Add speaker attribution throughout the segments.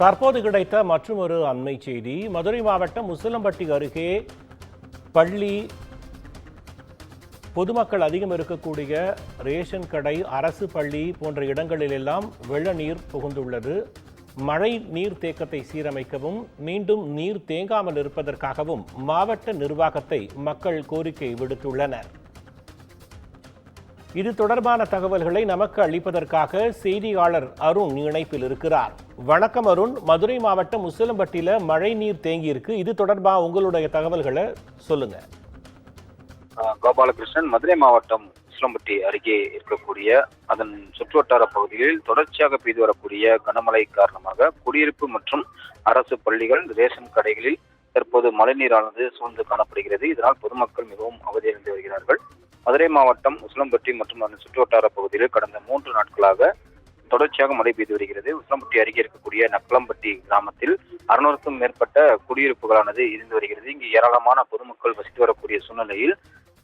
Speaker 1: தற்போது கிடைத்த மற்றொரு அண்மை செய்தி. மதுரை மாவட்டம் உசிலம்பட்டி அருகே பள்ளி, பொதுமக்கள் அதிகம் இருக்கக்கூடிய ரேஷன் கடை, அரசு பள்ளி போன்ற இடங்களிலெல்லாம் வெள்ள நீர் புகுந்துள்ளது. மழை நீர் தேக்கத்தை சீரமைக்கவும் மீண்டும் நீர் தேங்காமல் இருப்பதற்காகவும் மாவட்ட நிர்வாகத்தை மக்கள் கோரிக்கை விடுத்துள்ளனர். இது தொடர்பான தகவல்களை நமக்கு அளிப்பதற்காக செய்தியாளர் அருண் இணைப்பில் இருக்கிறார். வணக்கம் அருண். மதுரை மாவட்டம் உசிலம்பட்டியில மழை நீர் தேங்கி இருக்கு. இது தொடர்பாக உங்களுடைய தகவல்களை சொல்லுங்க.
Speaker 2: கோபாலகிருஷ்ணன், மதுரை மாவட்டம் உசிலம்பட்டி அருகே இருக்கக்கூடிய அதன் சுற்றுவட்டார பகுதிகளில் தொடர்ச்சியாக பெய்து வரக்கூடிய கனமழை காரணமாக குடியிருப்பு மற்றும் அரசு பள்ளிகள், ரேஷன் கடைகளில் தற்போது மழைநீரானது சூழ்ந்து காணப்படுகிறது. இதனால் பொதுமக்கள் மிகவும் அவதியடைந்து வருகிறார்கள். மதுரை மாவட்டம் உசிலம்பட்டி மற்றும் அதன் சுற்றுவட்டார பகுதியில் கடந்த 3 நாட்களாக தொடர்ச்சியாக மழை பெய்து வருகிறது. உசிலம்பட்டி அருகே இருக்கக்கூடிய நக்கலம்பட்டி கிராமத்தில் 600க்கும் மேற்பட்ட குடியிருப்புகளானது இருந்து வருகிறது. இங்கு ஏராளமான பொதுமக்கள் வசித்து வரக்கூடிய சூழ்நிலையில்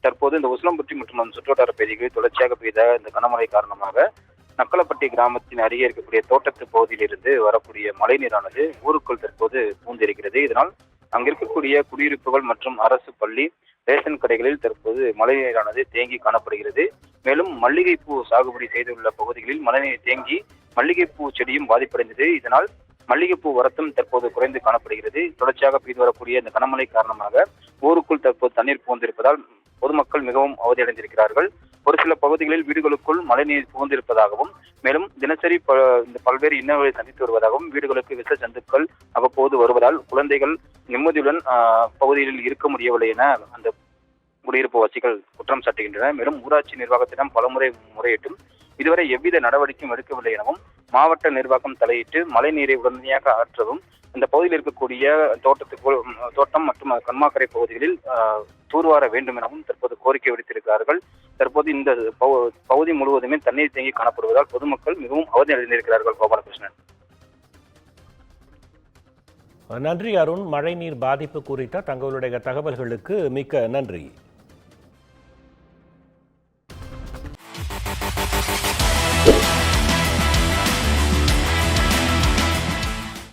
Speaker 2: தற்போது இந்த உசிலம்பட்டி மற்றும் அதன் சுற்றுவட்டார பகுதிகளில் தொடர்ச்சியாக பெய்த இந்த கனமழை காரணமாக நக்கலப்பட்டி கிராமத்தின் அருகே இருக்கக்கூடிய தோட்டத்து பகுதியிலிருந்து வரக்கூடிய மழை நீரானது ஊருக்குள் தற்போது பூந்திருக்கிறது. இதனால் அங்கிருக்கக்கூடிய குடியிருப்புகள் மற்றும் அரசு பள்ளி, ரேஷன் கடைகளில் தற்போது மழைநீரானது தேங்கி காணப்படுகிறது. மேலும் மல்லிகைப்பூ சாகுபடி செய்துள்ள பகுதிகளில் மழைநீர் தேங்கி மல்லிகைப்பூ செடியும் பாதிப்படைந்தது. இதனால் மல்லிகைப்பூ வரத்தும் தற்போது குறைந்து காணப்படுகிறது. தொடர்ச்சியாக பெய்து வரக்கூடிய இந்த கனமழை காரணமாக ஊருக்குள் தற்போது தண்ணீர் புகுந்திருப்பதால் பொதுமக்கள் மிகவும் அவதியடைந்திருக்கிறார்கள். ஒரு சில பகுதிகளில் வீடுகளுக்குள் மழைநீர் புகுந்திருப்பதாகவும், மேலும் தினசரி இந்த பல்வேறு இன்னல்களை சந்தித்து வருவதாகவும், வீடுகளுக்கு விஷ ஜந்துக்கள் அவ்வப்போது வருவதால் குழந்தைகள் நிம்மதியுடன் பகுதிகளில் இருக்க முடியவில்லை என அந்த குடியிருப்பு வசிகள் குற்றம் சாட்டுகின்றனர். மேலும் ஊராட்சி நிர்வாகத்திடம் பலமுறை முறையிட்டும் இதுவரை எவ்வித நடவடிக்கையும் எடுக்கவில்லை எனவும், மாவட்ட நிர்வாகம் தலையிட்டு மழை நீரை உடனடியாக அகற்றவும், இந்த பகுதியில் இருக்கக்கூடிய தோட்டம் மற்றும் கண்மாக்கரை பகுதிகளில் தூர்வார வேண்டும் எனவும் தற்போது கோரிக்கை விடுத்திருக்கிறார்கள். தற்போது இந்த பகுதி முழுவதுமே தண்ணீர் தேங்கி காணப்படுவதால் பொதுமக்கள் மிகவும் அவதி அடைந்திருக்கிறார்கள். கோபாலகிருஷ்ணன்.
Speaker 1: நன்றி அருண். மழை நீர் பாதிப்பு குறித்த தங்களுடைய தகவல்களுக்கு மிக்க நன்றி.